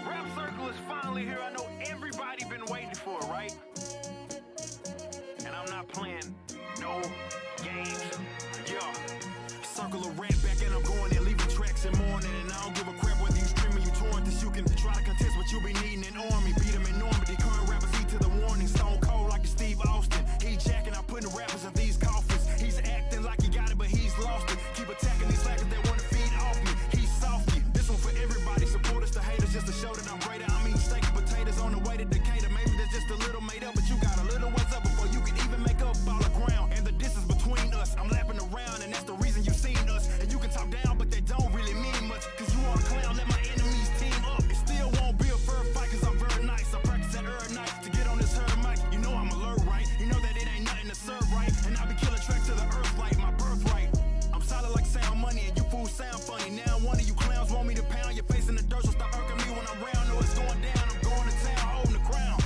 Rap Circle is finally here. I know everybody been waiting for it, right? And I'm not playing no games. Yeah. Circle of rap back and I'm going there, leaving tracks in morning. And I don't give a crap whether you stream or you torrent this. You can try to contest, but you be needing an army. Beat them in Normandy. Current rappers eat to the warning. Stone cold like a Steve Austin. He jacking, I'm putting rappers in these coffins. He's acting like he got it, but he's lost it. Keep attacking these slackers that want to feed off me. He's softy. This one for everybody. Supporters to haters just to show that I'm greater. I mean, steak and potatoes on the way to Decatur. Maybe there's just a little made up, but you got a little ways up before you can even make up all the ground. And the distance between us, I'm lapping around, and that's the reason you seen us. And you can talk down, but that don't really mean much. Cause you are a clown, let my enemies team up. It still won't be a fair fight, cause I'm very nice. I practice that every night to get on this herd mic. You know I'm alert, right? You know that it ain't nothing to serve, right? And I be killing tracks to the earth like my birthright. I'm solid like sound money, and you fools sound funny. Now one of you clowns want me to pound your face in the dirt, so stop irking me when I'm round. No, it's going down, I'm going to town, holding the crown.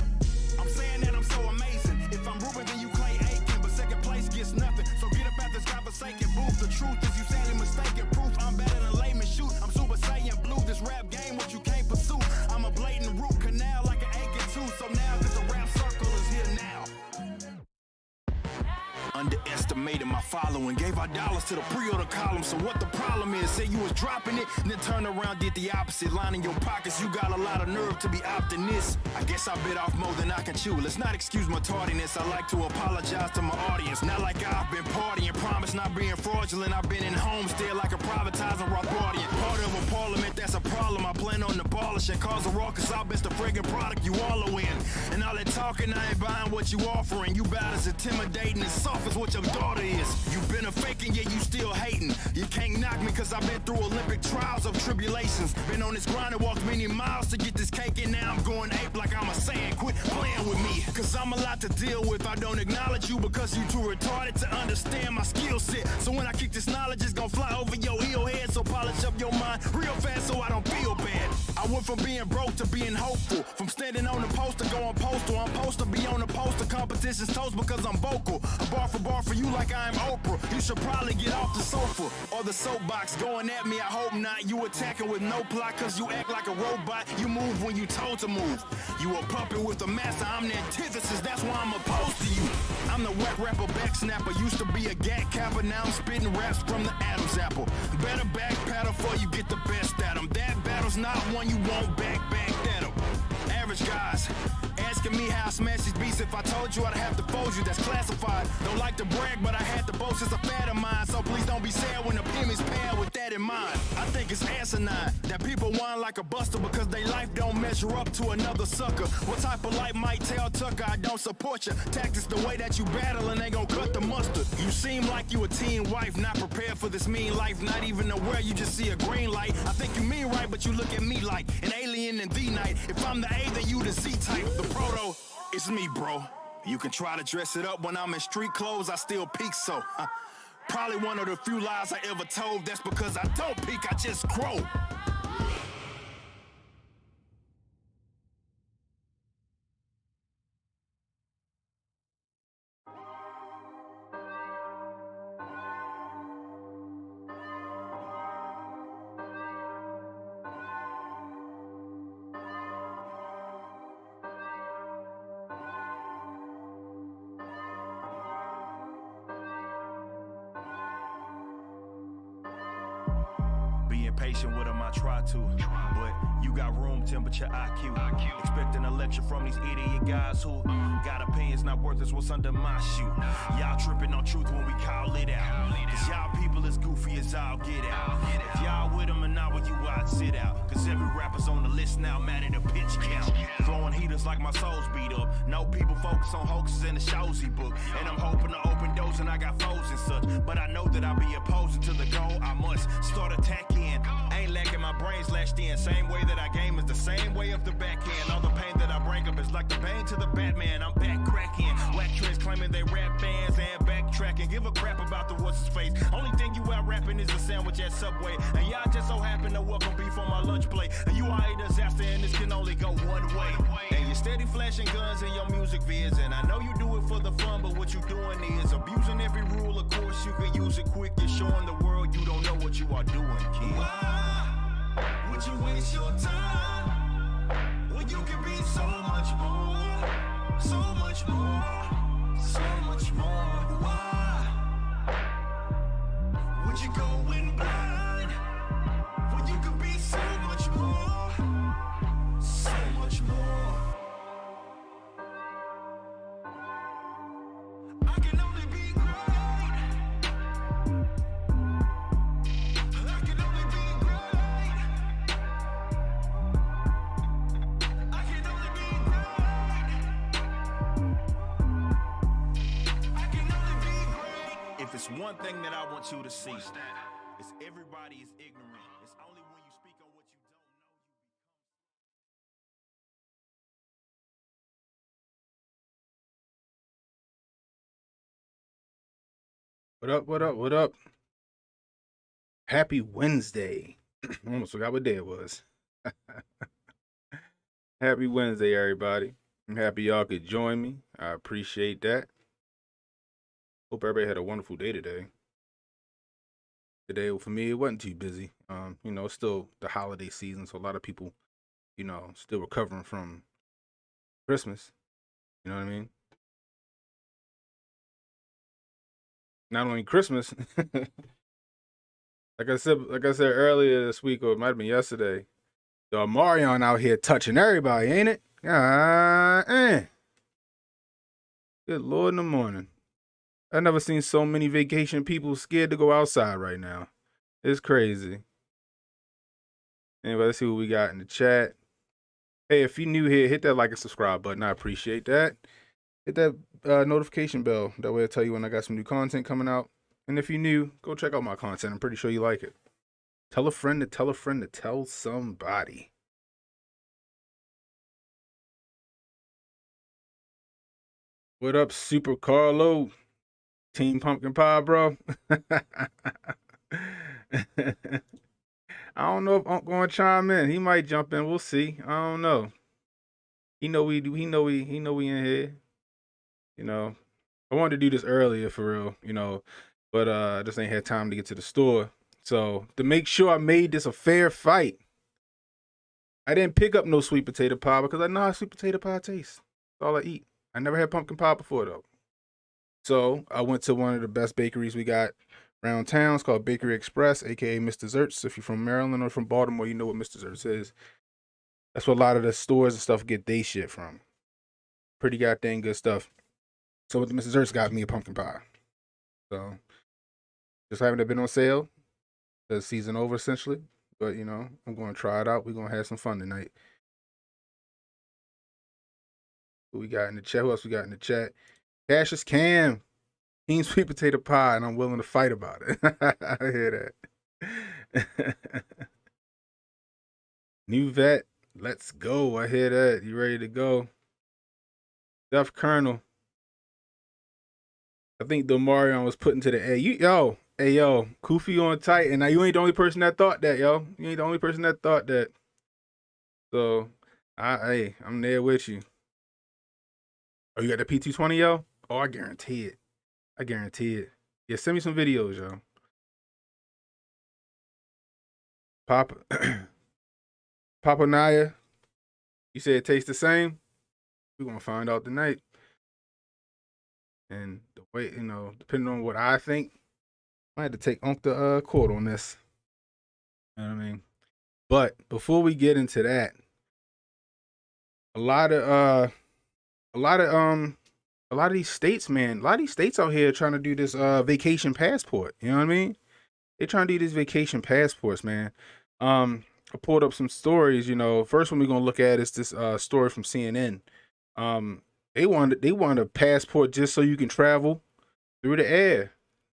I'm saying that I'm so amazing. If I'm Ruben, then you Clay Aiken, but second place gets nothing. So get up at this godforsaken booth. The truth is you sadly mistaken. Proof I'm better than layman shoot. I'm Super Saiyan blue. This rap game, what you can't pursue. I'm a blatant root canal like an aching tooth. So now, cause the rap circle is here now. Underestimated my following, gave our dollars to the pre-order column. So what the problem is, say you was dropping it, and then turn around, did the opposite. Lining your pockets, you got a lot of nerve to be opting this. I guess I bit off more than I can chew. Let's not excuse my tardiness, I like to apologize to my audience. Not like I've been partying, promise not being fraudulent. I've been in homestead like a privatizing Rothbardian. Part of a parliament, that's a problem. I plan on abolishing, cause a raucous, I'll best the friggin' product you wallow in. And all that talking, I ain't buying what you offering. You bout as intimidating and soft as what your daughter is. You been a faking, yet you still hating. You can't knock me cause I've been through Olympic trials of tribulations. Been on this grind and walked many miles to get this cake, and now I'm going ape like I'm a Saiyan. Quit playing with me, cause I'm a lot to deal with. I don't acknowledge you because you too retarded to understand my skill set. So when I kick this knowledge, it's gonna fly over your heel head. So polish up your mind real fast so I don't feel bad. I went from being broke to being hopeful. From standing on the poster going postal. I'm supposed to be on the poster. Competition's toast because I'm vocal. A bar for you like I'm Oprah. You should probably get off the sofa or the soapbox. Going at me, I hope not. You attacking with no plot cause you act like a robot. You move when you told to move. You a puppet with a master, I'm the antithesis. That's why I'm opposed to you. I'm the whack rapper, back snapper. Used to be a gat capper, now I'm spitting raps from the Adam's apple. Better back paddle before you get the best at them. That battle's not one you won't back at them. Average guys asking me how I smash these beats. If I told you, I'd have to fold you. That's classified. Don't like to brag, but I had to boast. It's a fad of mine. So please don't be sad when the pennies pad with that in mind. I think it's asinine that people whine like a buster because they life don't measure up to another sucker. What type of life might tell Tucker I don't support you? Tactics the way that you battle and they gon' cut the mustard. You seem like you a teen wife, not prepared for this mean life. Not even aware you just see a green light. I think you mean right, but you look at me like an alien in the night. If I'm the A, then you the Z type. The proto, it's me, bro. You can try to dress it up when I'm in street clothes, I still peak, so probably one of the few lies I ever told. That's because I don't peak, I just grow. Being patient with them, I try to, but you got room temperature IQ. Expecting a lecture from these idiot guys who got opinions not worth is what's under my shoe. Y'all tripping on truth when we call it out, cause y'all people as goofy as I'll get out. If y'all with them and not with you, I'd sit out, cause every rapper's on the list now, mad at a pitch count. Throwing heaters like my soul's beat up. No people focus on hoaxes in the shows he book, and I'm hoping to open doors and I got foes and such. But I know that I'll be opposing to the goal. I must start attacking. Ain't lacking, my brain's lashed in. Same way that I game is the same way of the backhand. All the pain that I bring up is like the pain to the Batman. I'm back cracking. Whack tricks claiming they rap fans and backtracking. Give a crap about the what's his face. Only thing you out rapping is a sandwich at Subway. And y'all just so happen to welcome beef on my lunch plate. And you are a disaster and this can only go one way. And you're steady flashing guns in your music vids. And I know you do it for the fun, but what you doing is abusing every rule. Of course you can use it quick. You're showing the world you don't know what you are doing, kid. would you waste your time when you can be so much more, so much more, so much more? Why would you go in blind when you could be so much more, so much more? I can only be great. I can only be great. I can only be great. I can only be great. If it's one thing that I want you to see, it's everybody is ignorant. It's only when you speak on what you don't know. What up, what up, what up? Happy Wednesday. I almost forgot what day it was. Happy Wednesday, everybody. I'm happy y'all could join me. I appreciate that. Hope everybody had a wonderful day today. Today, for me, it wasn't too busy. It's still the holiday season, so a lot of people, still recovering from Christmas. You know what I mean? Not only Christmas, like I said earlier this week, or it might have been yesterday, the Marion out here touching everybody, ain't it? Good Lord in the morning. I've never seen so many vacation people scared to go outside right now. It's crazy. Anyway, let's see what we got in the chat. Hey, if you're new here, hit that like and subscribe button. I appreciate that. Hit that notification bell. That way I'll tell you when I got some new content coming out. And if you're new, go check out my content. I'm pretty sure you like it. Tell a friend to tell a friend to tell somebody. What up, Super Carlo? Team Pumpkin Pie, bro. I don't know if Unc gonna chime in. He might jump in. We'll see. I don't know. He know we do. He know we in here. I wanted to do this earlier for real. But I just ain't had time to get to the store. So to make sure I made this a fair fight, I didn't pick up no sweet potato pie because I know how sweet potato pie tastes. That's all I eat. I never had pumpkin pie before though. So I went to one of the best bakeries we got around town. It's called Bakery Express, aka Mr. Zertz. If you're from Maryland or from Baltimore, you know what Mr. Zertz is. That's where a lot of the stores and stuff get they shit from. Pretty goddamn good stuff. So Mr. Zertz got me a pumpkin pie. So just having it been on sale. The season over essentially. But I'm gonna try it out. We're gonna have some fun tonight. Who we got in the chat? Who else we got in the chat? Cassius Cam. Team sweet potato pie, and I'm willing to fight about it. I hear that. New vet, let's go. I hear that. You ready to go? Def Colonel. I think the Marion was put into the air. Hey yo, Kofi on tight, and now you ain't the only person that thought that, yo. You ain't the only person that thought that. So, I'm there with you. Oh, you got the P220, yo? Oh, I guarantee it. Yeah, send me some videos, yo. Papa Naya, you said it tastes the same? We're going to find out tonight. And the way, depending on what I think, I had to take Unc to court on this. You know what I mean? But before we get into that, a lot of these states, man, a lot of these states out here trying to do this vacation passport. You know what I mean? They trying to do these vacation passports, man. I pulled up some stories. First one we're gonna look at is this story from CNN. They want a passport just so you can travel through the air.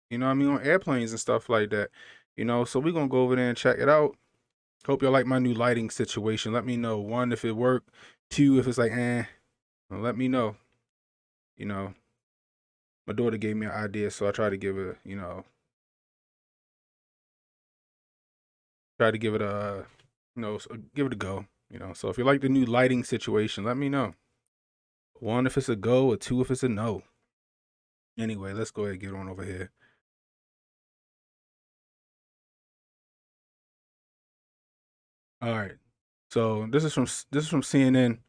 You know what I mean, on airplanes and stuff like that. So we're gonna go over there and check it out. Hope y'all like my new lighting situation. Let me know. 1, if it worked. 2, if it's like, let me know. My daughter gave me an idea, so I tried to give it, give it a go. So if you like the new lighting situation, let me know. 1, if it's a go, or 2, if it's a no. Anyway, let's go ahead and get on over here. All right. So this is from CNN.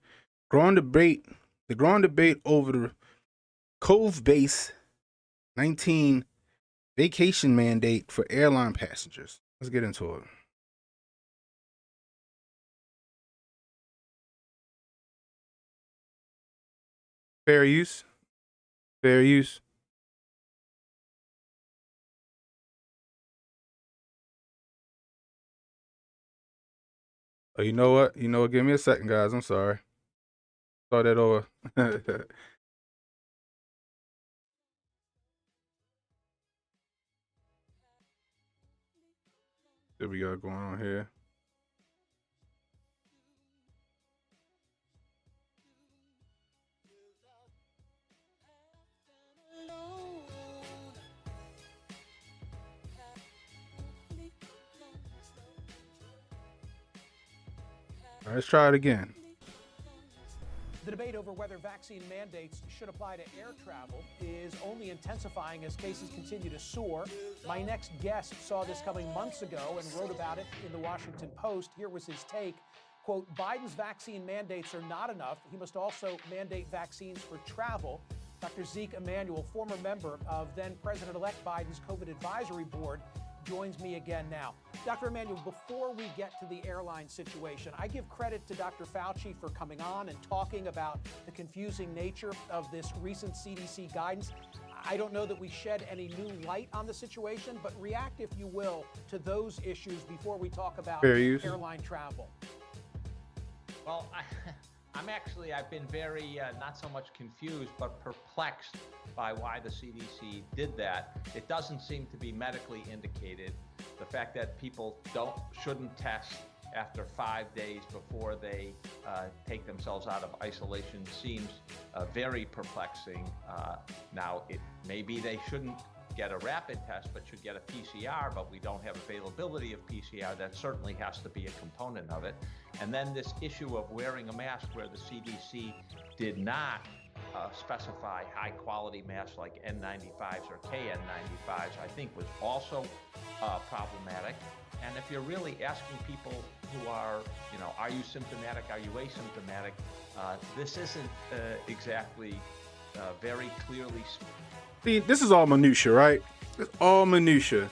Growing debate, the growing debate over the Cove Base 19 vacation mandate for airline passengers. Let's get into it. Fair use. Fair use. Oh, you know what? You know what? Give me a second, guys. I'm sorry. Start that over. What we got going on here? All right, let's try it again. The debate over whether vaccine mandates should apply to air travel is only intensifying as cases continue to soar. My next guest saw this coming months ago and wrote about it in the Washington Post. Here was his take. Quote, Biden's vaccine mandates are not enough. He must also mandate vaccines for travel. Dr. Zeke Emanuel, former member of then President-elect Biden's COVID advisory board, joins me again now. Dr. Emanuel, before we get to the airline situation, I give credit to Dr. Fauci for coming on and talking about the confusing nature of this recent CDC guidance. I don't know that we shed any new light on the situation, but react, if you will, to those issues before we talk about airline travel. Well, I've been very, not so much confused, but perplexed by why the CDC did that. It doesn't seem to be medically indicated. The fact that people shouldn't test after 5 days before they take themselves out of isolation seems very perplexing. Now, maybe they shouldn't get a rapid test, but should get a PCR, but we don't have availability of PCR. That certainly has to be a component of it. And then this issue of wearing a mask, where the CDC did not specify high quality masks like N95s or KN95s, I think was also problematic. And if you're really asking people who are, are you symptomatic, are you asymptomatic, this isn't exactly very clearly. See, this is all minutia, right? It's all minutia.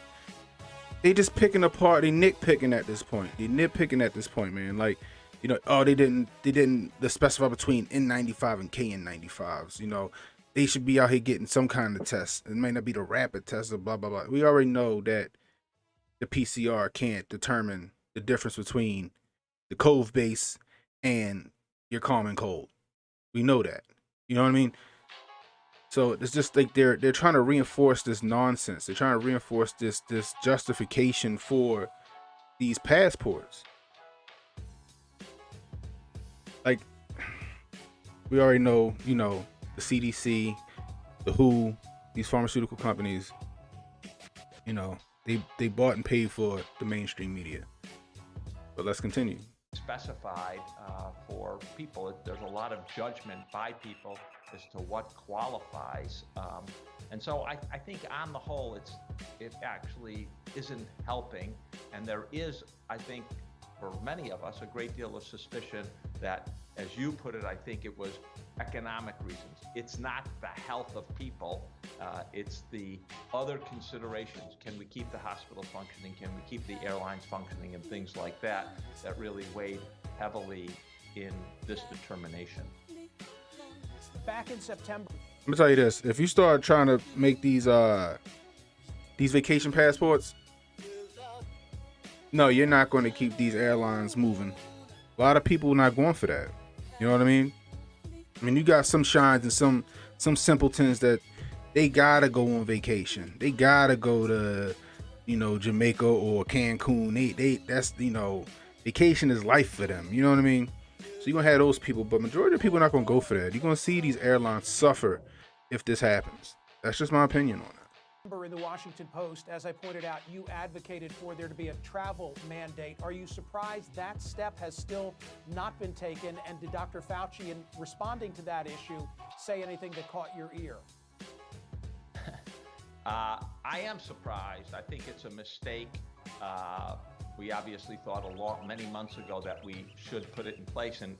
They just picking apart. They nitpicking at this point. Man. Like, they didn't specify between N95 and KN95s. They should be out here getting some kind of test. It may not be the rapid test or blah blah blah. We already know that the PCR can't determine the difference between the Cove base and your common cold. We know that. You know what I mean? So it's just like they're trying to reinforce this nonsense. They're trying to reinforce this justification for these passports. Like, we already know, the CDC, the WHO, these pharmaceutical companies, they bought and paid for the mainstream media. But let's continue. Specified for people. There's a lot of judgment by people as to what qualifies. And so I think on the whole, it actually isn't helping. And there is, I think, for many of us, a great deal of suspicion that, as you put it, I think it was economic reasons. It's not the health of people. It's the other considerations. Can we keep the hospital functioning? Can we keep the airlines functioning? And things like that really weighed heavily in this determination. Back in September. Let me tell you this. If you start trying to make these vacation passports, no, you're not going to keep these airlines moving. A lot of people are not going for that. You know what I mean? You got some shines and some simpletons that they gotta go on vacation. They gotta go to, Jamaica or Cancun. That's vacation is life for them. You know what I mean? So you're gonna have those people, but majority of people are not gonna go for that. You're gonna see these airlines suffer if this happens. That's just my opinion on it. In the Washington Post, as I pointed out, you advocated for there to be a travel mandate. Are you surprised that step has still not been taken? And did Dr. Fauci, in responding to that issue, say anything that caught your ear? I am surprised. I think it's a mistake we obviously thought many months ago that we should put it in place, and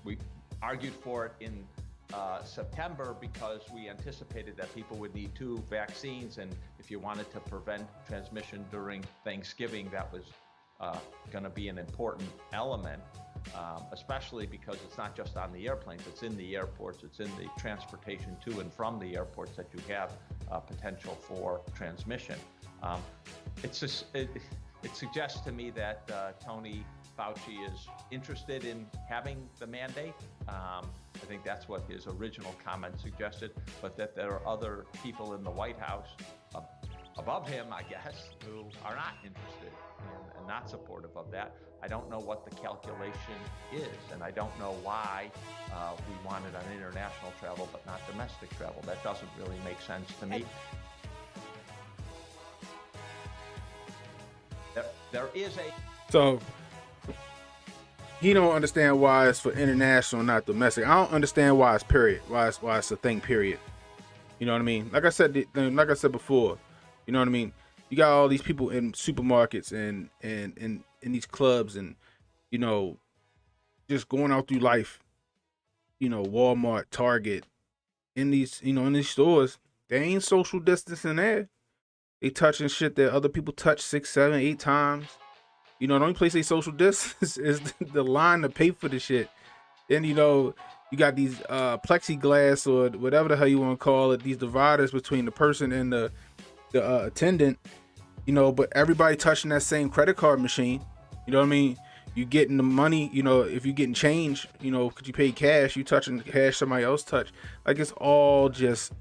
we argued for it in September because we anticipated that people would need 2 vaccines, and if you wanted to prevent transmission during Thanksgiving, that was going to be an important element, especially because it's not just on the airplanes, it's in the airports, it's in the transportation to and from the airports that you have potential for transmission. It suggests to me that Tony Fauci is interested in having the mandate. I think that's what his original comment suggested, but that there are other people in the White House above him, I guess, who are not interested and not supportive of that. I don't know what the calculation is, and I don't know why we wanted on international travel but not domestic travel. That doesn't really make sense to me. There is a... So he don't understand why it's for international, not domestic. I don't understand why it's period. Why it's a thing, period. You know what I mean? Like I said before, you know what I mean? You got all these people in supermarkets and in these clubs and, you know, just going out through life, you know, Walmart, Target, in these, you know, in these stores. They ain't social distancing there. They touching shit that other people touch 6, 7, 8 times. You know, the only place they social distance is the line to pay for the shit. Then, you know, you got these plexiglass or whatever the hell you want to call it, these dividers between the person and the attendant, you know, but everybody touching that same credit card machine. You know what I mean? You getting the money, you know, if you getting change, you know, because you pay cash, you touching cash somebody else touch. Like it's all just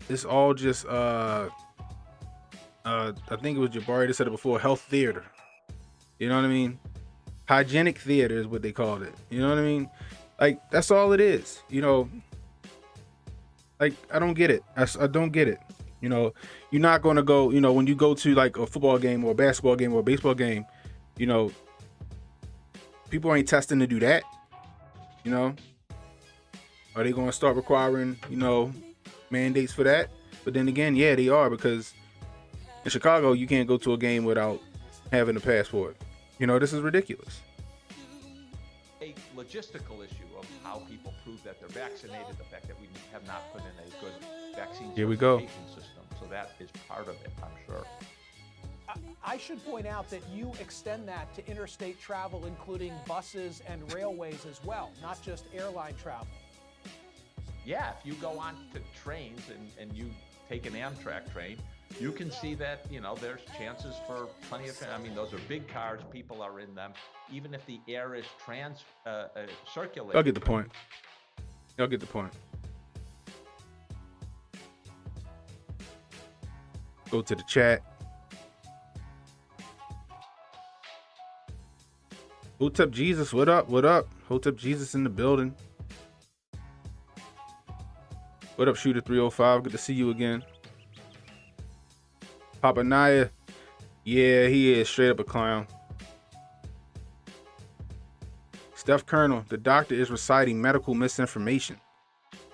I think it was Jabari that said it before, health theater. You know what I mean? Hygienic theater is what they called it. You know what I mean? Like, that's all it is. You know, like, I don't get it. I don't get it. You know, you're not going to go, you know, when you go to like a football game or a basketball game or a baseball game, you know, people ain't testing to do that. You know, are they going to start requiring, you know, mandates for that? But then again, yeah, they are, because in Chicago, you can't go to a game without having a passport. You know, this is ridiculous. A logistical issue of how people prove that they're vaccinated, the fact that we have not put in a good vaccine certification system. So that is part of it, I'm sure. I should point out that you extend that to interstate travel, including buses and railways as well, not just airline travel. Yeah, if you go on to trains and you take an Amtrak train, you can see that, you know, there's chances for plenty of, I mean, those are big cars, people are in them. Even if the air is circulating. I'll get the point. Y'all get the point. Go to the chat. Hotep Jesus, what up? What up? Hotep Jesus in the building. What up, Shooter 305? Good to see you again. Papa Naya, yeah, he is straight up a clown. Steph Colonel, the doctor is reciting medical misinformation.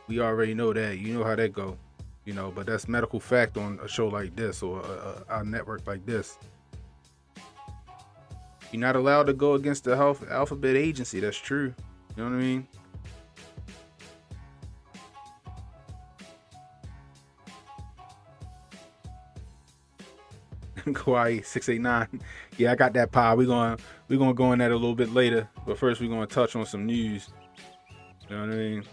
We already know that. You know how that go. You know, but that's medical fact on a show like this or a network like this. You're not allowed to go against the health alphabet agency. That's true. You know what I mean? Kauai 689. Yeah, I got that pie. We're gonna go in that a little bit later. But first we're gonna touch on some news. You know what I mean?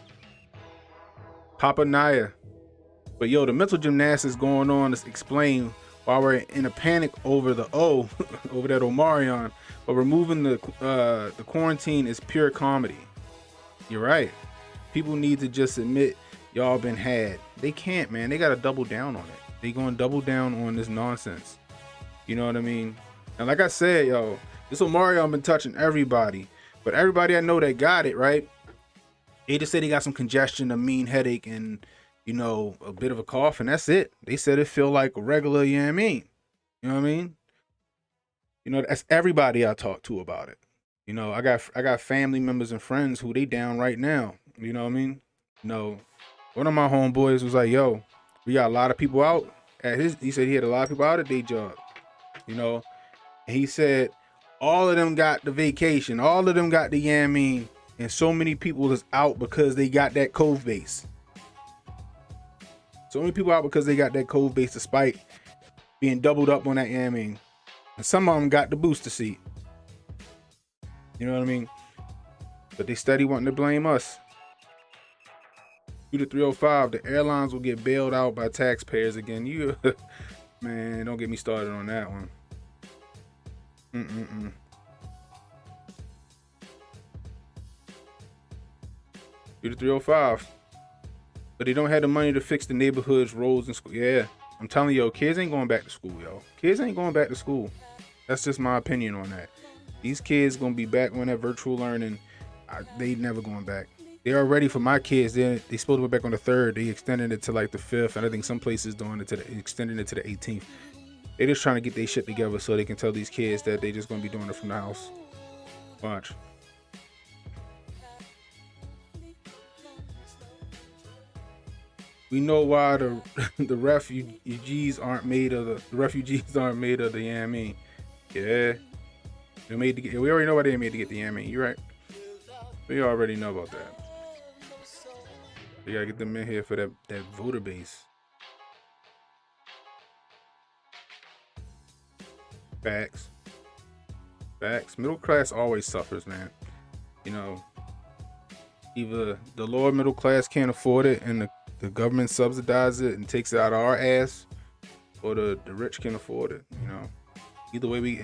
Papa Naya. But yo, the mental gymnastics going on to explain why we're in a panic over the over that Omarion. But removing the quarantine is pure comedy. You're right. People need to just admit y'all been had. They can't, man. They gotta double down on it. They gonna double down on this nonsense. You know what I mean? And like I said, yo, this Omarion been touching everybody. But everybody I know that got it, right? They just said they got some congestion, a mean headache, and, you know, a bit of a cough, and that's it. They said it feel like a regular, you know what I mean? You know what I mean? You know, that's everybody I talk to about it. You know, I got family members and friends who they down right now. You know what I mean? You know, one of my homeboys was like, yo, we got a lot of people out at he said he had a lot of people out at their job. You know, and he said All of them got the vacation. All of them got the yamming. And so many people is out because they got that cove base. So many people out because they got that cove base despite being doubled up on that yamming. And some of them got the booster seat. You know what I mean? But they steady wanting to blame us. 2 to 305, the airlines will get bailed out by taxpayers again. You, man, don't get me started on that one. 2 to 305. But they don't have the money to fix the neighborhoods, roads, and school. Yeah, I'm telling you, kids ain't going back to school, yo. Kids ain't going back to school. That's just my opinion on that. These kids gonna be back on that virtual learning. They never going back. They're already, for my kids, they supposed to go back on the 3rd. They extended it to like the 5th, and I think some places doing it to extending it to the 18th. They just trying to get their shit together so they can tell these kids that they just gonna be doing it from the house. Watch. We know why the refugees aren't made of the yamming. Yeah. They're made to get, we already know why they're made to get the yamming. You're right. We already know about that. We gotta get them in here for that voter base. Facts. Middle class always suffers, man. You know, either the lower middle class can't afford it and the government subsidizes it and takes it out of our ass, or the rich can afford it. You know, either way we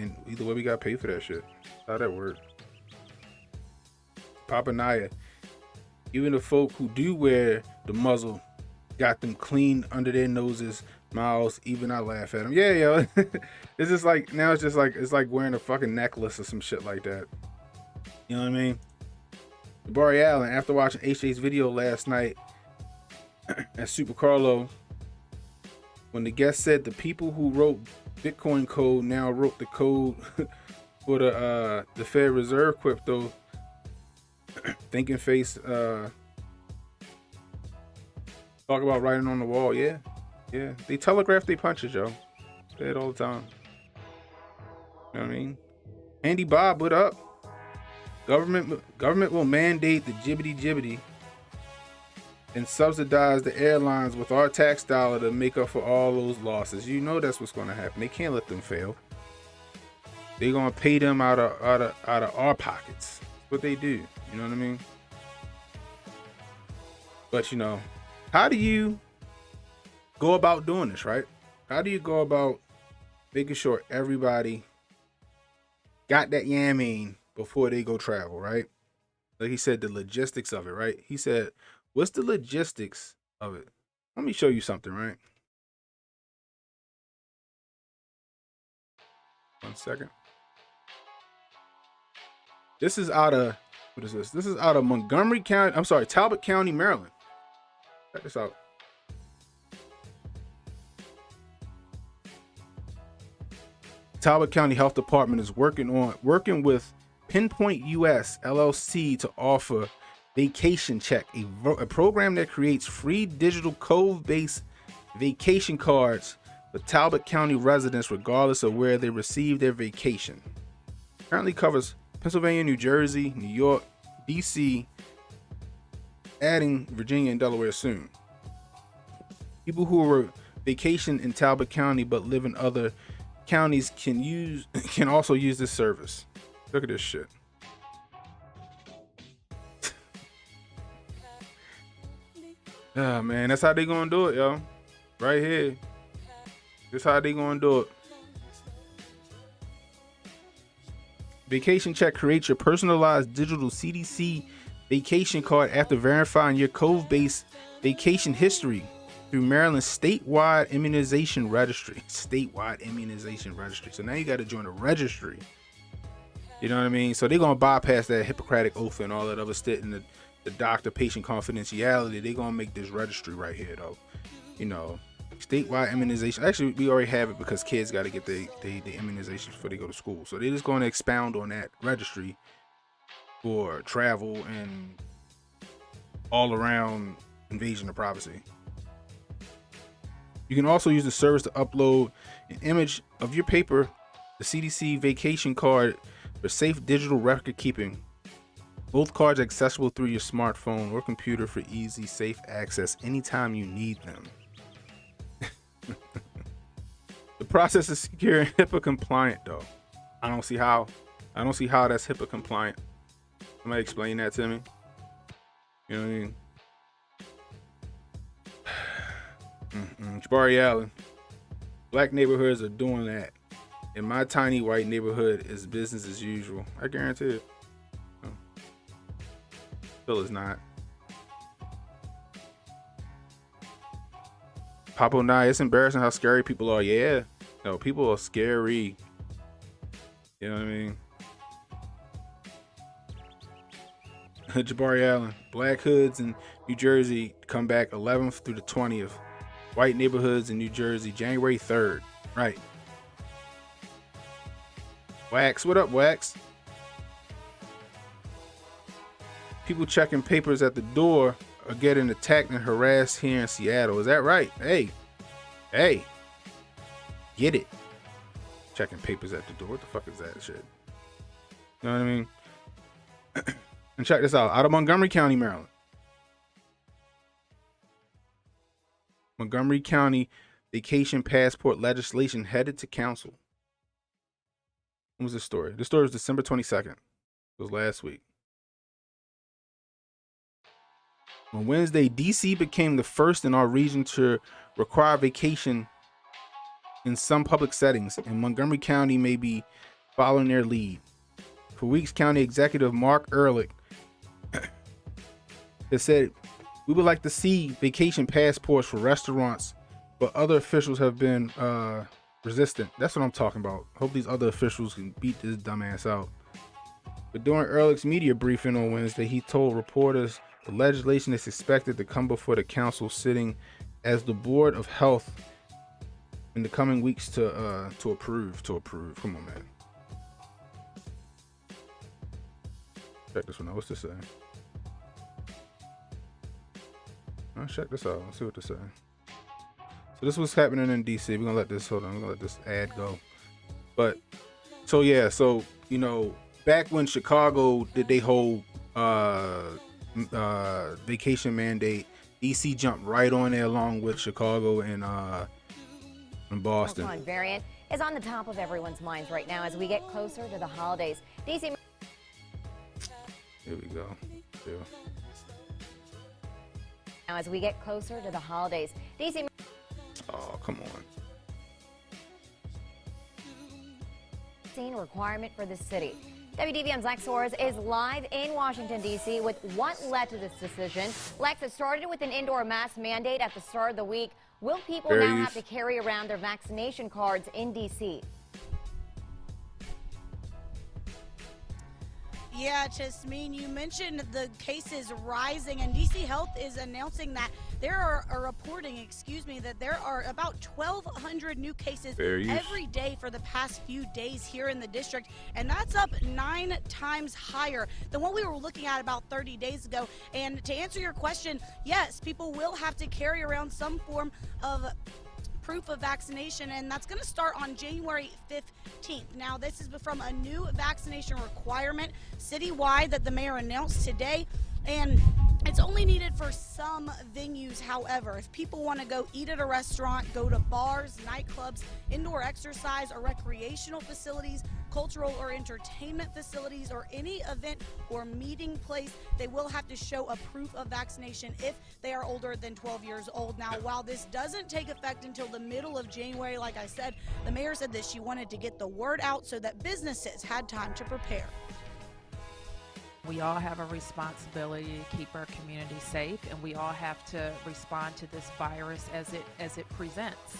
got to pay for that shit. How that work? Papa Naya, even the folk who do wear the muzzle got them clean under their noses, mouths. Even I laugh at them. Yeah, yo. It's just like, now it's just like, it's like wearing a fucking necklace or some shit like that. You know what I mean? Barry Allen, after watching HJ's video last night at Super Carlo, when the guest said the people who wrote Bitcoin code now wrote the code for the Fed Reserve crypto, thinking face talk about writing on the wall. Yeah, they telegraph their punches, yo. Say it all the time. You know what I mean? Andy Bob, what up? Government will mandate the jibbity and subsidize the airlines with our tax dollar to make up for all those losses. You know that's what's going to happen. They can't let them fail. They're going to pay them out of our pockets. That's what they do. You know what I mean? But you know, how do you go about doing this, right? How do you go about making sure everybody got that yamming before they go travel, right? Like he said, the logistics of it, right? He said, what's the logistics of it? Let me show you something, right? 1 second. This is out of, what is this? This is out of Montgomery County. I'm sorry, Talbot County, Maryland. Check this out. Talbot County Health Department is working with Pinpoint US LLC to offer Vacation Check, a program that creates free digital cove-based vacation cards for Talbot County residents regardless of where they receive their vacation. Currently covers Pennsylvania, New Jersey, New York, DC, adding Virginia and Delaware soon. People who are vacation in Talbot County but live in other counties can also use this service. Look at this shit. Ah, man, that's how they gonna do it, yo. Right here. That's how they gonna do it. Vacation Check creates your personalized digital CDC vacation card after verifying your cove-based vacation history through Maryland's statewide immunization registry. So now you got to join a registry. You know what I mean? So they're going to bypass that Hippocratic oath and all that other shit and the doctor-patient confidentiality. They're going to make this registry right here, though. You know, statewide immunization. Actually, we already have it because kids got to get the immunizations before they go to school. So they're just going to expound on that registry for travel and all-around invasion of privacy. You can also use the service to upload an image of your paper, the CDC vacation card, for safe digital record keeping. Both cards are accessible through your smartphone or computer for easy, safe access anytime you need them. The process is secure and HIPAA compliant, though. I don't see how that's HIPAA compliant. Somebody explain that to me. You know what I mean? Jabari Allen. Black neighborhoods are doing that. In my tiny white neighborhood, it's business as usual. I guarantee it. Still is not. Papo Nye, it's embarrassing how scary people are. Yeah. No, people are scary. You know what I mean? Jabari Allen. Black hoods in New Jersey come back 11th through the 20th. White neighborhoods in New Jersey, January 3rd. Right. Wax, what up, Wax? People checking papers at the door are getting attacked and harassed here in Seattle. Is that right? Hey. Get it. Checking papers at the door. What the fuck is that shit? You know what I mean? And check this out of Montgomery County, Maryland. Montgomery County vacation passport legislation headed to council. When was this story? This story was December 22nd. It was last week. On Wednesday, D.C. became the first in our region to require vacation in some public settings, and Montgomery County may be following their lead. For weeks, County Executive Mark Ehrlich has said, "We would like to see vacation passports for restaurants," but other officials have been resistant. That's what I'm talking about. Hope these other officials can beat this dumbass out. But during Ehrlich's media briefing on Wednesday, he told reporters the legislation is expected to come before the council sitting as the Board of Health in the coming weeks to approve. Come on, man. Check this one out. What's this say? Check this out. Let's see what this say. So this was happening in DC. We're gonna let this ad go. But so yeah, so you know, back when Chicago did they whole vacation mandate, DC jumped right on there along with Chicago and Boston. Omicron variant is on the top of everyone's minds right now as we get closer to the holidays. DC. Here we go. Yeah. Now, as we get closer to the holidays, DC. Oh, come on. Requirement for the city. WDVM's Lex Suarez is live in Washington, D.C. with what led to this decision. Lex, it started with an indoor mask mandate at the start of the week. Will people now have to carry around their vaccination cards in D.C.? Yeah, Jasmine, you mentioned the cases rising, and DC Health is announcing that there are reporting, that there are about 1,200 new cases every day for the past few days here in the district, and that's up 9 times higher than what we were looking at about 30 days ago. And to answer your question, yes, people will have to carry around some form of proof of vaccination, and that's going to start on January 15th. Now, this is from a new vaccination requirement citywide that the mayor announced today, and it's only needed for some venues. However, if people want to go eat at a restaurant, go to bars, nightclubs, indoor exercise or recreational facilities, cultural or entertainment facilities, or any event or meeting place, they will have to show a proof of vaccination if they are older than 12 years old. Now, while this doesn't take effect until the middle of January, like I said, the mayor said that she wanted to get the word out so that businesses had time to prepare. We all have a responsibility to keep our community safe, and we all have to respond to this virus as it presents.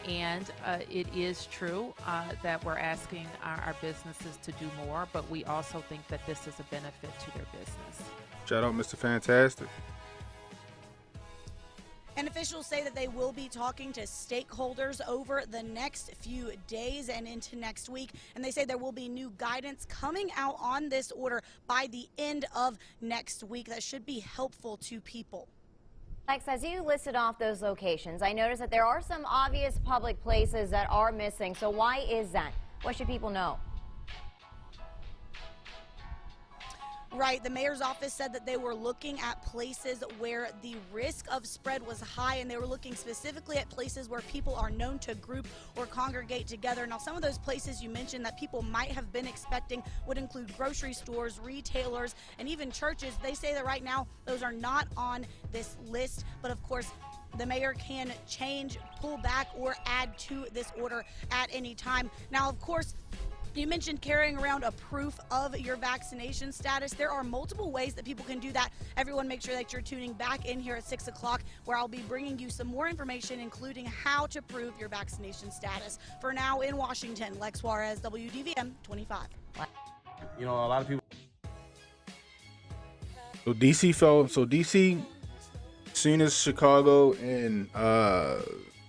It is true that we're asking our businesses to do more, but we also think that this is a benefit to their business. Shout out Mr. Fantastic. And officials say that they will be talking to stakeholders over the next few days and into next week. And they say there will be new guidance coming out on this order by the end of next week that should be helpful to people. Lex, as you listed off those locations, I noticed that there are some obvious public places that are missing. So why is that? What should people know? Right. The mayor's office said that they were looking at places where the risk of spread was high, and they were looking specifically at places where people are known to group or congregate together. Now, some of those places you mentioned that people might have been expecting would include grocery stores, retailers, and even churches. They say that right now those are not on this list, but of course, the mayor can change, pull back, or add to this order at any time. Now, of course, you mentioned carrying around a proof of your vaccination status. There are multiple ways that people can do that. Everyone, make sure that you're tuning back in here at 6 o'clock, where I'll be bringing you some more information, including how to prove your vaccination status. For now, in Washington, Lex Juarez, WDVM 25. You know, a lot of people. So DC fell. So DC, soon as Chicago and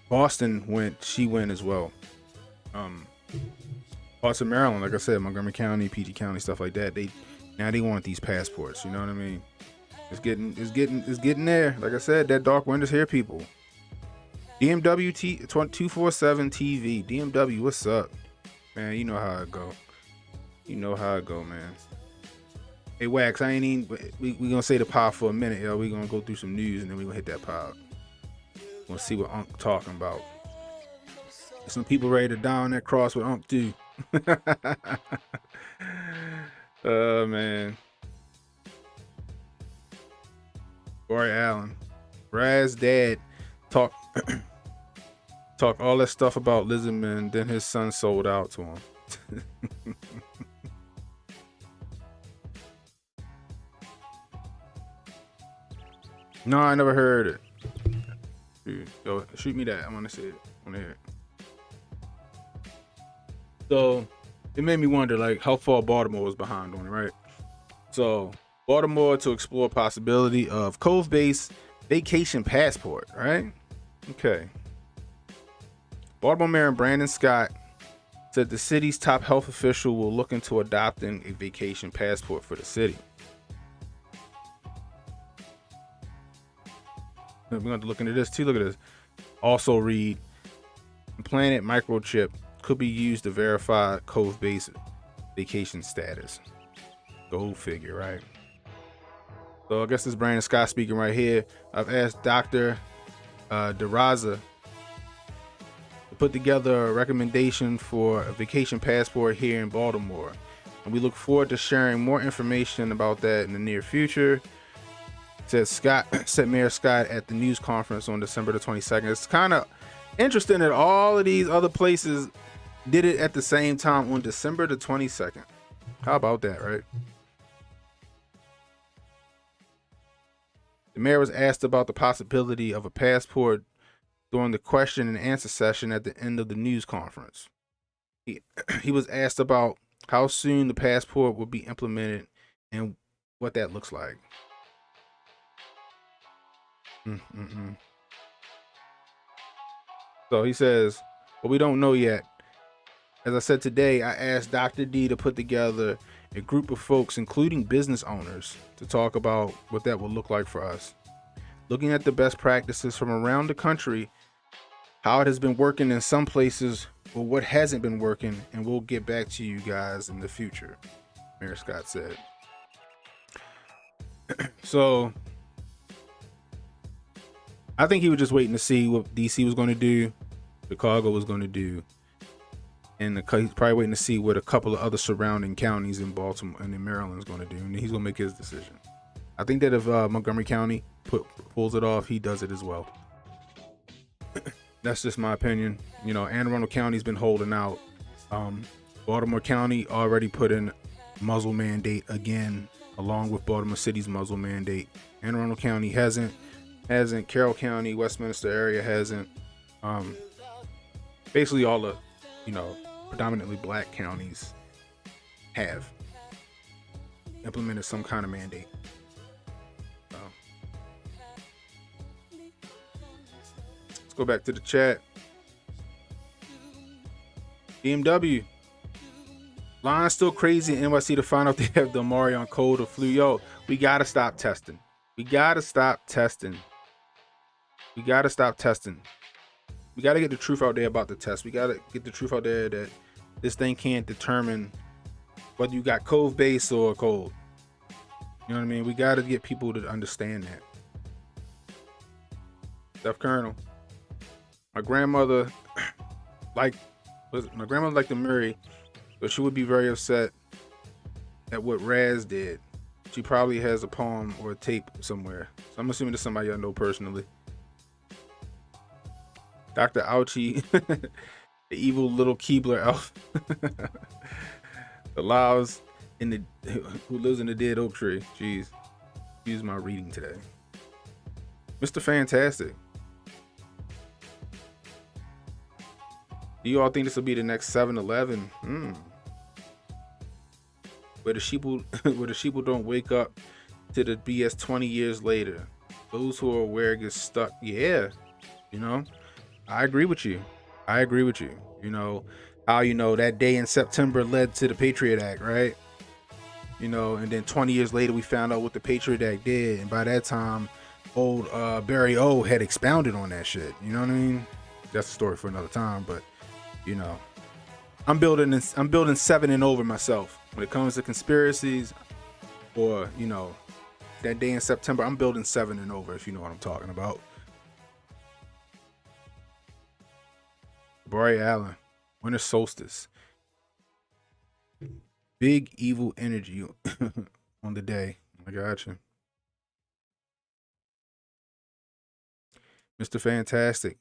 Boston went, she went as well. Parts of Maryland, like I said, Montgomery County, PG County, stuff like that. They want these passports. You know what I mean? It's getting there. Like I said, that dark winter's here, people. DMW 247 TV. DMW, what's up, man? You know how it go. You know how it go, man. Hey, Wax, I ain't even. We gonna say the pod for a minute, yo. We gonna go through some news and then we gonna hit that pod. We'll see what Unc talking about. Some people ready to die on that cross with Unc too. Oh man. Corey Allen, Brad's dad, talk all that stuff about Lizardman, then his son sold out to him. No, I never heard it. Dude, yo, shoot me that. I want to see it. I want to hear it. So it made me wonder, like, how far Baltimore was behind on it, right? So Baltimore to explore possibility of Cove-based vacation passport, right? Okay. Baltimore Mayor Brandon Scott said the city's top health official will look into adopting a vacation passport for the city. We're going to look into this too. Look at this. Also read, implanted microchip could be used to verify Cove-based vacation status. Go figure, right? So I guess this is Brandon Scott speaking right here. I've asked Dr. DeRaza to put together a recommendation for a vacation passport here in Baltimore. And we look forward to sharing more information about that in the near future. Said Mayor Scott at the news conference on December the 22nd. It's kind of interesting that all of these other places did it at the same time on December the 22nd. How about that, right? The mayor was asked about the possibility of a passport during the question and answer session at the end of the news conference. He was asked about how soon the passport will be implemented and what that looks like. So he says, well, we don't know yet. As I said today, I asked Dr. D to put together a group of folks, including business owners, to talk about what that will look like for us. Looking at the best practices from around the country, how it has been working in some places, or what hasn't been working, and we'll get back to you guys in the future, Mayor Scott said. So I think he was just waiting to see what DC was going to do, Chicago was going to do, and he's probably waiting to see what a couple of other surrounding counties in Baltimore and in Maryland is going to do, and he's going to make his decision. I think that if Montgomery County pulls it off, he does it as well. That's just my opinion. You know, Anne Arundel County's been holding out. Baltimore County already put in muzzle mandate again, along with Baltimore City's muzzle mandate. Anne Arundel County hasn't. Carroll County, Westminster area hasn't. Basically all the, predominantly black counties have implemented some kind of mandate. Let's go back to the chat. BMW. Line's still crazy in NYC to find out they have the Omarion cold or flu. Yo, we gotta stop testing. We gotta get the truth out there about the test. We gotta get the truth out there that this thing can't determine whether you got Cove base or cold. You know what I mean? We got to get people to understand that. Steph Colonel. My grandmother liked the Murray, but she would be very upset at what Raz did. She probably has a poem or a tape somewhere. So I'm assuming this is somebody I know personally. Dr. Ouchie, the evil little Keebler elf. The Laos who lives in the dead oak tree. Jeez. Excuse my reading today. Mr. Fantastic. Do you all think this will be the next 7-Eleven? Where the sheeple don't wake up to the BS 20 years later. Those who are aware get stuck. Yeah, you know, I agree with you. You know, how that day in September led to the Patriot Act, right? You know, and then 20 years later we found out what the Patriot Act did, and by that time, old Barry O had expounded on that shit. You know what I mean? That's a story for another time, but you know, I'm building 7 and over myself when it comes to conspiracies, or that day in September. I'm building 7 and over, if you know what I'm talking about. Bari Allen, winter solstice, big evil energy on the day. I got you, Mr. Fantastic.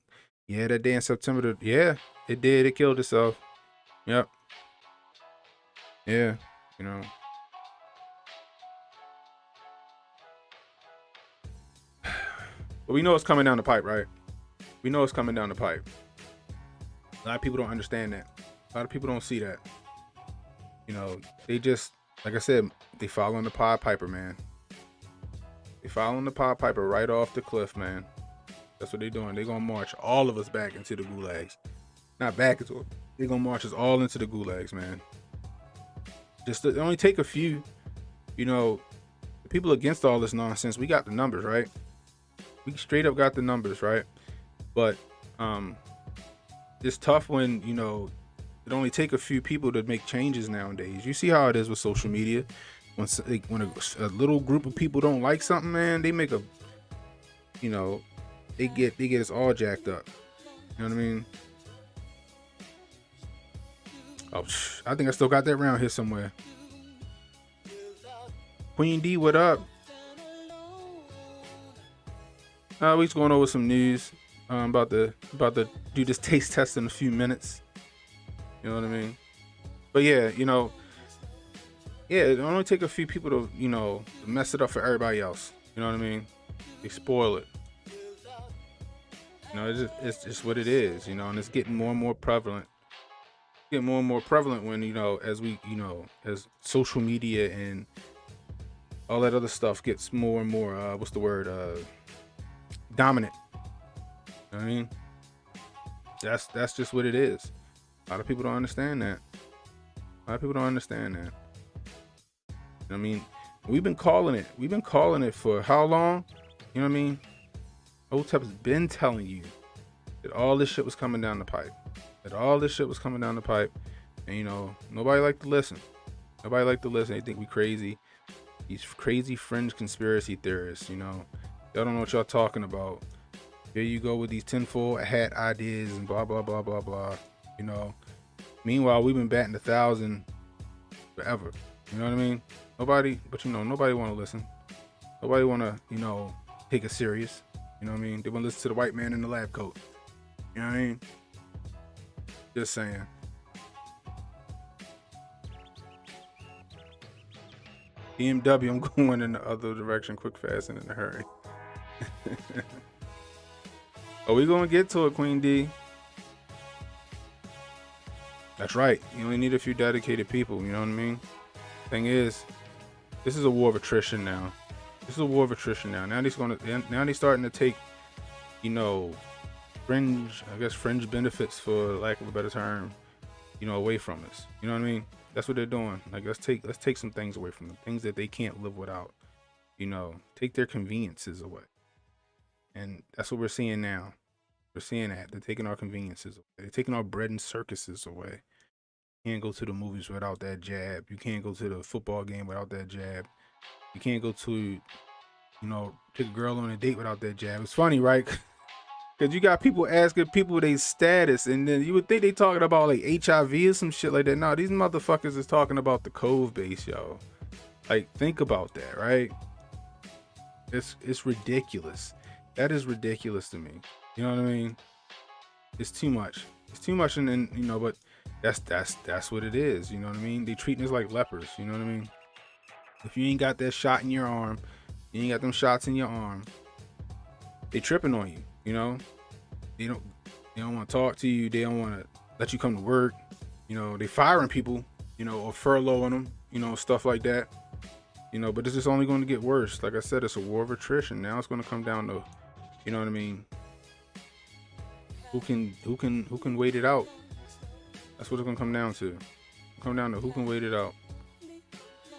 Yeah, that day in September. Yeah, it did. It killed itself. Yep. Yeah, you know. But we know it's coming down the pipe, right? We know it's coming down the pipe. A lot of people don't understand that. A lot of people don't see that. You know, they just, like I said, they following the Pied Piper, man. They following the Pied Piper right off the cliff, man. That's what they're doing. They're going to march all of us back into the gulags. Not back into it. They're going to march us all into the gulags, man. Just it only take a few, the people against all this nonsense. We got the numbers, right? We straight up got the numbers, right? But it's tough when, it only take a few people to make changes nowadays. You see how it is with social media. When a little group of people don't like something, man, they make they get us all jacked up. You know what I mean? Oh, I think I still got that round here somewhere. Queen D, what up? We just going over some news. About to do this taste test in a few minutes. You know what I mean? But yeah, it only take a few people to mess it up for everybody else. You know what I mean? They spoil it. It's just what it is. And it's getting more and more prevalent. Getting more and more prevalent when as social media and all that other stuff gets more and more dominant. You know what I mean? That's just what it is. A lot of people don't understand that. I mean, we've been calling it for how long? You know what I mean? Hotep's been telling you that all this shit was coming down the pipe. And nobody liked to listen. They think we crazy. These crazy fringe conspiracy theorists, y'all don't know what y'all talking about. Here you go with these tinfoil hat ideas and blah blah blah blah blah. Meanwhile, we've been batting 1,000 forever. You know what I mean? Nobody want to listen. Nobody want to take it serious. You know what I mean? They want to listen to the white man in the lab coat. You know what I mean? Just saying. BMW, I'm going in the other direction, quick, fast, and in a hurry. Are we gonna get to it, Queen D? That's right. You only need a few dedicated people. You know what I mean? Thing is, this is a war of attrition now. Now they're starting to take, fringe benefits, for lack of a better term, away from us. You know what I mean? That's what they're doing. Like, let's take some things away from them, things that they can't live without. Take their conveniences away. And that's what we're seeing now. We're seeing that. They're taking our conveniences away. They're taking our bread and circuses away. You can't go to the movies without that jab. You can't go to the football game without that jab. You can't go to, you know, take a girl on a date without that jab. It's funny, right? Because you got people asking people their status, and then you would think they talking about like HIV or some shit like that. No, these motherfuckers is talking about the Cove base, yo. Like, think about that, right? It's ridiculous. That is ridiculous to me. You know what I mean? It's too much. It's too much, and you know, but that's what it is. You know what I mean? They treating us like lepers. You know what I mean? If you ain't got that shot in your arm, you ain't got them shots in your arm, they tripping on you. You know, they don't want to talk to you. They don't want to let you come to work. You know, they firing people, you know, or furloughing them, you know, stuff like that. You know, but it's just only going to get worse. Like I said, it's a war of attrition. Now it's going to come down to, you know what I mean? Who can wait it out? That's what it's going to come down to. Come down to who can wait it out.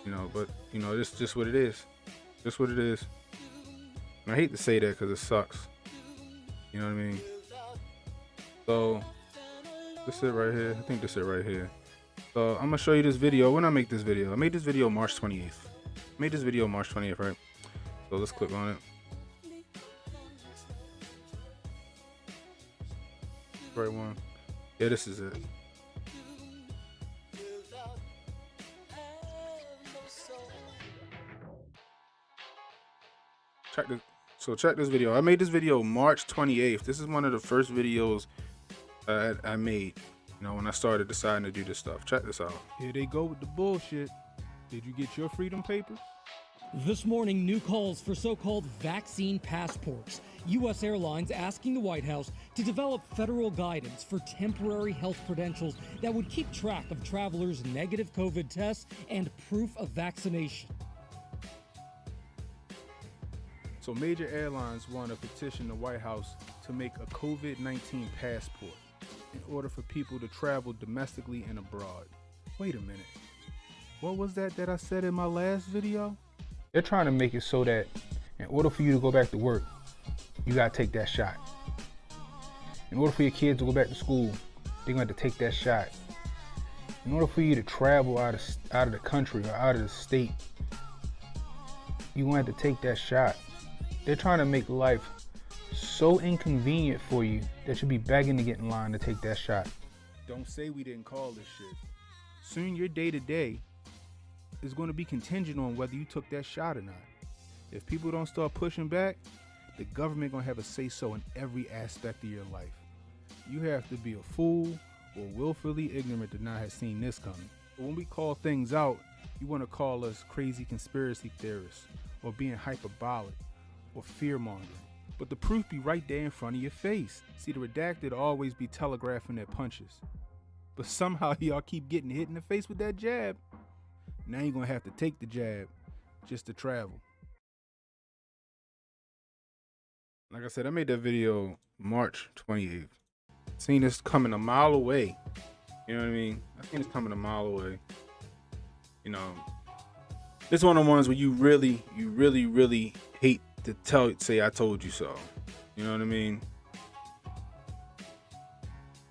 You know, but you know, it's just what it is. Just what it is. And I hate to say that because it sucks. You know what I mean? So this it right here. I think this it right here. So I'm gonna show you this video. When I make this video, I made this video March 28th. Made this video March 20th, right? So let's click on it. Right one. Yeah, this is it. Check this video. I made this video March 28th. This is one of the first videos I made, you know, when I started deciding to do this stuff. Check this out. Here they go with the bullshit. Did you get your freedom papers? This morning, new calls for so-called vaccine passports. U.S. Airlines asking the White House to develop federal guidance for temporary health credentials that would keep track of travelers' negative COVID tests and proof of vaccination. So major airlines want to petition the White House to make a COVID-19 passport in order for people to travel domestically and abroad. Wait a minute. What was that I said in my last video? They're trying to make it so that in order for you to go back to work, you gotta take that shot. In order for your kids to go back to school, they're gonna have to take that shot. In order for you to travel out of the country or out of the state, you're gonna have to take that shot. They're trying to make life so inconvenient for you that you'll be begging to get in line to take that shot. Don't say we didn't call this shit. Soon your day-to-day is going to be contingent on whether you took that shot or not. If people don't start pushing back, the government going to have a say-so in every aspect of your life. You have to be a fool or willfully ignorant to not have seen this coming. But when we call things out, you want to call us crazy conspiracy theorists or being hyperbolic or fear-mongering. But the proof be right there in front of your face. See, the redacted always be telegraphing their punches. But somehow y'all keep getting hit in the face with that jab. Now you're going to have to take the jab just to travel. Like I said, I made that video March 28th. Seen this coming a mile away. You know what I mean? I seen this coming a mile away. You know, this is one of the ones where you really hate to say I told you so. You know what I mean?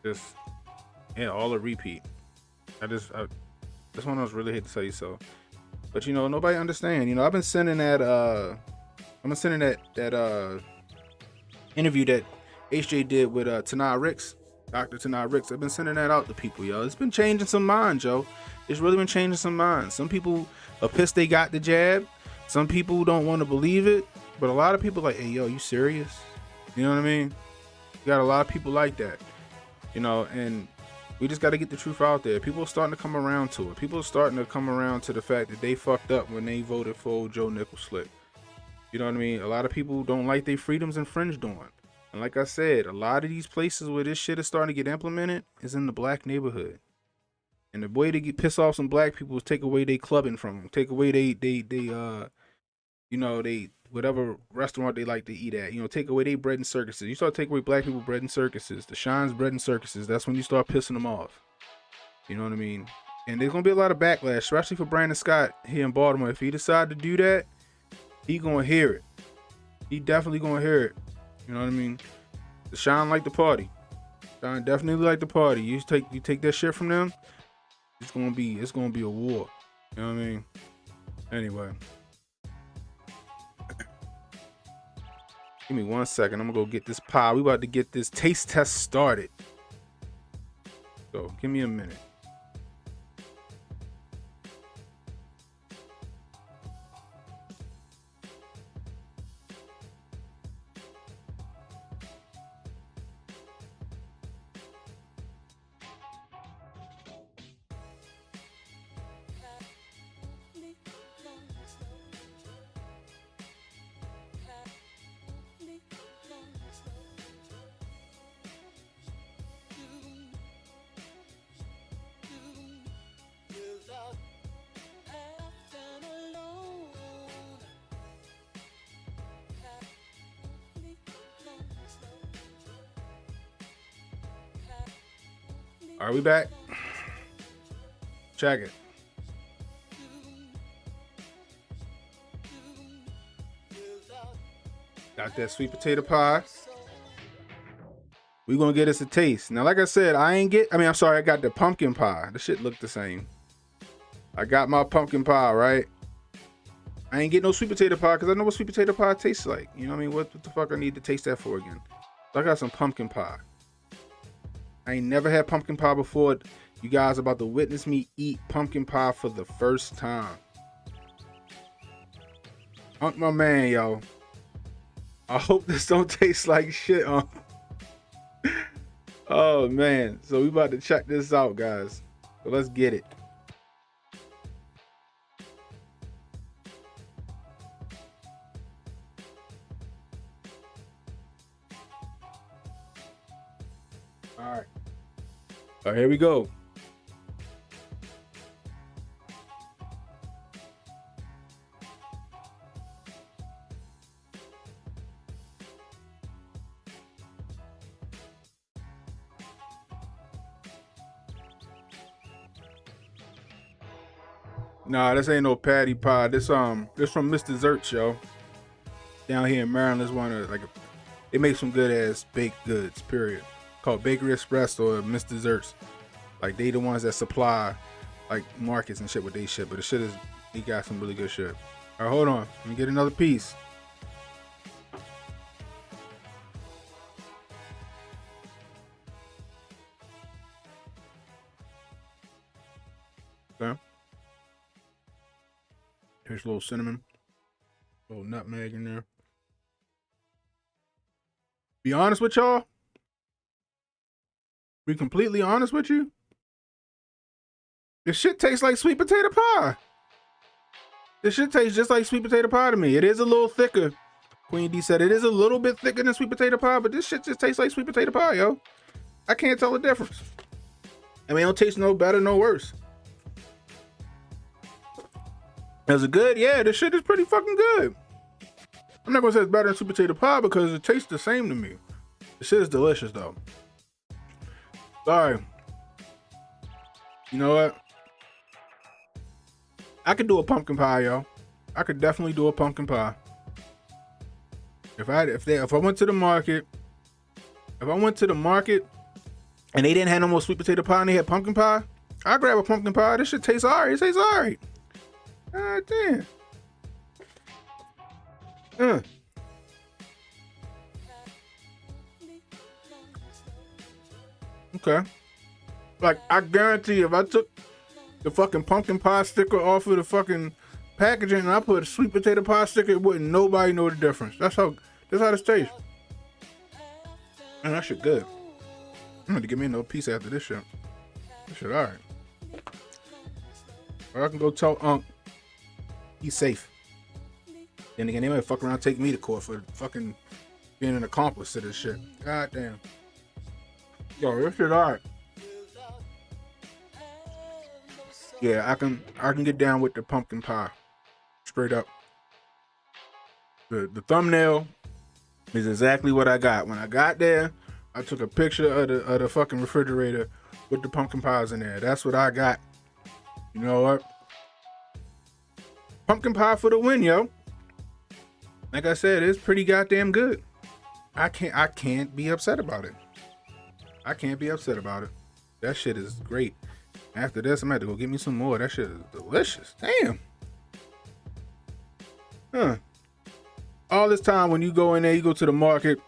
Just, yeah, all a repeat. This one I was really hate to tell you so. But you know, nobody understand. You know, I've been sending that interview that HJ did with Tanah Ricks, Dr. Tanah Ricks. I've been sending that out to people, yo. It's been changing some minds, yo. It's really been changing some minds. Some people are pissed they got the jab. Some people don't want to believe it. But a lot of people like, hey, yo, you serious? You know what I mean? You got a lot of people like that. You know, and we just got to get the truth out there. People are starting to come around to it. People are starting to come around to the fact that they fucked up when they voted for Joe Nickel Slick. You know what I mean? A lot of people don't like their freedoms infringed on. And like I said, a lot of these places where this shit is starting to get implemented is in the black neighborhood. And the way to piss off some black people is take away they clubbing from them. Take away they whatever restaurant they like to eat at. You know, take away their bread and circuses. You start taking away black people bread and circuses, the Shine's bread and circuses. That's when you start pissing them off. You know what I mean? And there's gonna be a lot of backlash, especially for Brandon Scott here in Baltimore. If he decide to do that, he gonna hear it. He definitely gonna hear it. You know what I mean? The Shine like the party. Shine definitely like the party. You take that shit from them, it's gonna be a war. You know what I mean? Anyway. Give me 1 second. I'm gonna go get this pie. We about to get this taste test started. So give me a minute. Are we back? Check it. Got that sweet potato pie. We're gonna get us a taste. Now, like I said, I got the pumpkin pie. The shit looked the same. I got my pumpkin pie, right? I ain't get no sweet potato pie because I know what sweet potato pie tastes like. You know what I mean? What the fuck I need to taste that for again? So I got some pumpkin pie. I ain't never had pumpkin pie before. You guys are about to witness me eat pumpkin pie for the first time. Unc, my man, yo. I hope this don't taste like shit, Unc. Oh, man. So we about to check this out, guys. So let's get it. All right. All right, here we go. Nah, this ain't no patty pie. This from Mr. Zertz, yo. Down here in Maryland, is one of they make some good ass baked goods. Period. Called Bakery Express or Mr. Zertz. Like they the ones that supply like markets and shit with they shit. But the shit is, he got some really good shit. All right, hold on. Let me get another piece. Okay. Here's a little cinnamon, a little nutmeg in there. Be honest with y'all. Be completely honest with you. This shit tastes like sweet potato pie. This shit tastes just like sweet potato pie to me. It is a little thicker. Queen D said it is a little bit thicker than sweet potato pie, but this shit just tastes like sweet potato pie, yo. I can't tell the difference. I mean, it don't taste no better, no worse. Is it good? Yeah, this shit is pretty fucking good. I'm not gonna say it's better than sweet potato pie because it tastes the same to me. This shit is delicious though. Sorry. You know what? I could do a pumpkin pie, yo. I could definitely do a pumpkin pie. If I went to the market, and they didn't have no more sweet potato pie and they had pumpkin pie, I'd grab a pumpkin pie. This shit tastes alright. It tastes alright. God damn. Okay. Like, I guarantee if I took the fucking pumpkin pie sticker off of the fucking packaging and I put a sweet potato pie sticker, it wouldn't nobody know the difference. That's how this tastes. Man, that shit good. I'm gonna give me another piece after this shit. This shit alright. Or I can go tell Unc he's safe. Then again, they might fuck around and take me to court for fucking being an accomplice to this shit. God damn. Yo, this shit alright. Yeah, I can get down with the pumpkin pie. Straight up. The thumbnail is exactly what I got. When I got there, I took a picture of the fucking refrigerator with the pumpkin pies in there. That's what I got. You know what? Pumpkin pie for the win, yo. Like I said, it's pretty goddamn good. I can't be upset about it. I can't be upset about it. That shit is great. After this, I'm gonna have to go get me some more. That shit is delicious. Damn. Huh. Oh all this time when you go in there, you go to the market.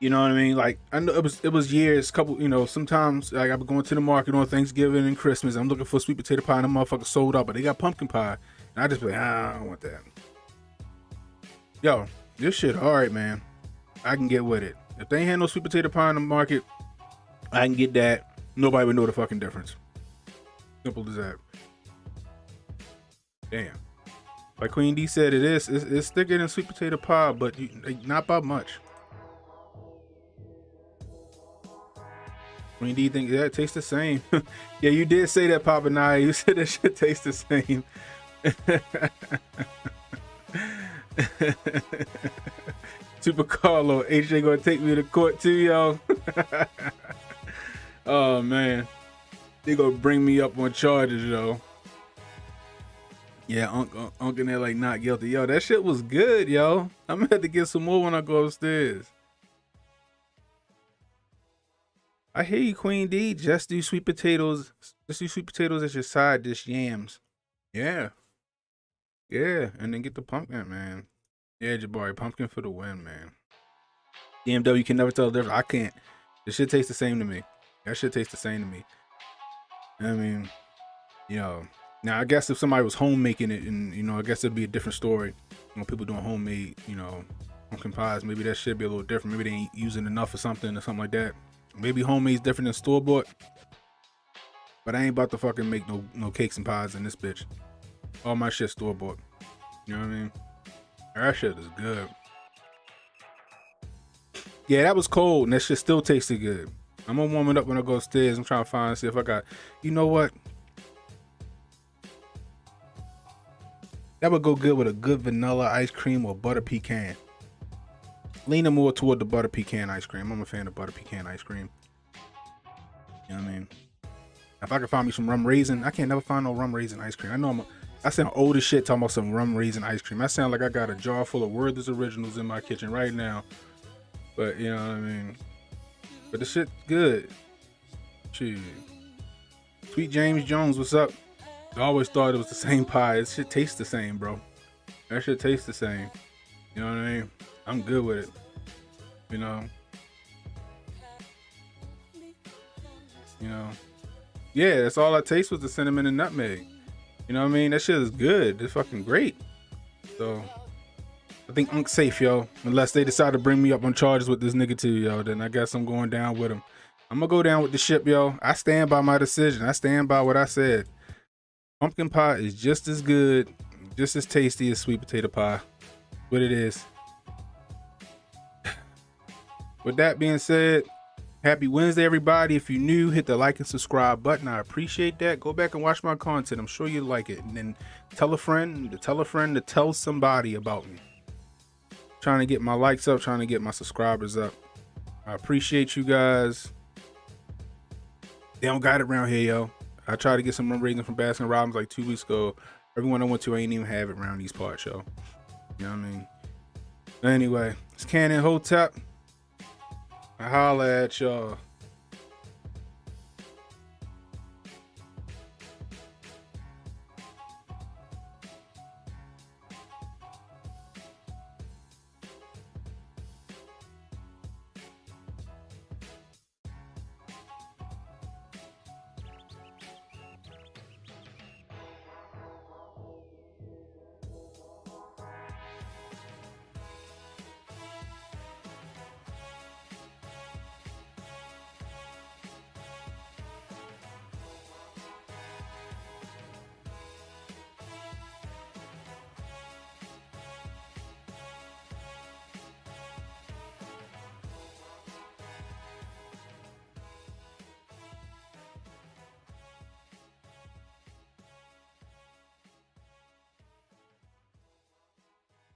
You know what I mean? Like, I know it was years, couple, you know, sometimes like I've been going to the market on Thanksgiving and Christmas. I'm looking for sweet potato pie and the motherfucker sold out, but they got pumpkin pie. And I just be like, I don't want that. Yo, this shit all right, man. I can get with it. If they ain't had no sweet potato pie in the market, I can get that. Nobody would know the fucking difference. Simple as that. Damn. Like Queen D said, it's thicker than sweet potato pie, but not by much. Queen D think that tastes the same. Yeah, you did say that, Papa Naya. You said that shit tastes the same. Super Carlo, HJ gonna take me to court too, yo. Oh man, they gonna bring me up on charges, yo. Yeah, Unc in there like not guilty, yo. That shit was good, yo. I'm gonna have to get some more when I go upstairs. I hear you, Queen D. Just do sweet potatoes. Just do sweet potatoes as your side dish, yams. Yeah. Yeah, and then get the pumpkin, man. Yeah, Jabari, pumpkin for the win, man. DMW can never tell the difference. I can't. The shit tastes the same to me. That shit tastes the same to me. I mean, you know. Now, I guess if somebody was home making it, and, you know, I guess it'd be a different story. You know, people doing homemade, you know, pumpkin pies, maybe that should be a little different. Maybe they ain't using enough or something like that. Maybe homemade's different than store-bought. But I ain't about to fucking make no cakes and pies in this bitch. All my shit store-bought. You know what I mean? That shit is good. Yeah, that was cold, and that shit still tasted good. I'm gonna warm it up when I go upstairs. I'm trying to see if I got... You know what? That would go good with a good vanilla ice cream or butter pecan. Leaning more toward the butter pecan ice cream. I'm a fan of butter pecan ice cream. You know what I mean? If I could find me some rum raisin, I can't never find no rum raisin ice cream. I know I sound old as shit talking about some rum raisin ice cream. I sound like I got a jar full of Werther's Originals in my kitchen right now. But you know what I mean? But the shit's good. Shit. Sweet James Jones, what's up? I always thought it was the same pie. It shit tastes the same, bro. That shit tastes the same. You know what I mean? I'm good with it. You know? You know? Yeah, that's all I taste was the cinnamon and nutmeg. You know what I mean? That shit is good. It's fucking great. So, I think Unc's safe, yo. Unless they decide to bring me up on charges with this nigga too, yo. Then I guess I'm going down with him. I'm gonna go down with the ship, yo. I stand by my decision. I stand by what I said. Pumpkin pie is just as good, just as tasty as sweet potato pie. What it is. With that being said, happy Wednesday, everybody. If you're new, hit the like and subscribe button. I appreciate that. Go back and watch my content. I'm sure you like it. And then tell a friend to tell somebody about me. Trying to get my likes up, trying to get my subscribers up. I appreciate you guys. They don't got it around here, yo. I tried to get some rum raisin from Baskin Robbins like 2 weeks ago. Everyone I went to ain't even have it around these parts, yo. You know what I mean? Anyway, it's Cannon Hotep. I holla at y'all.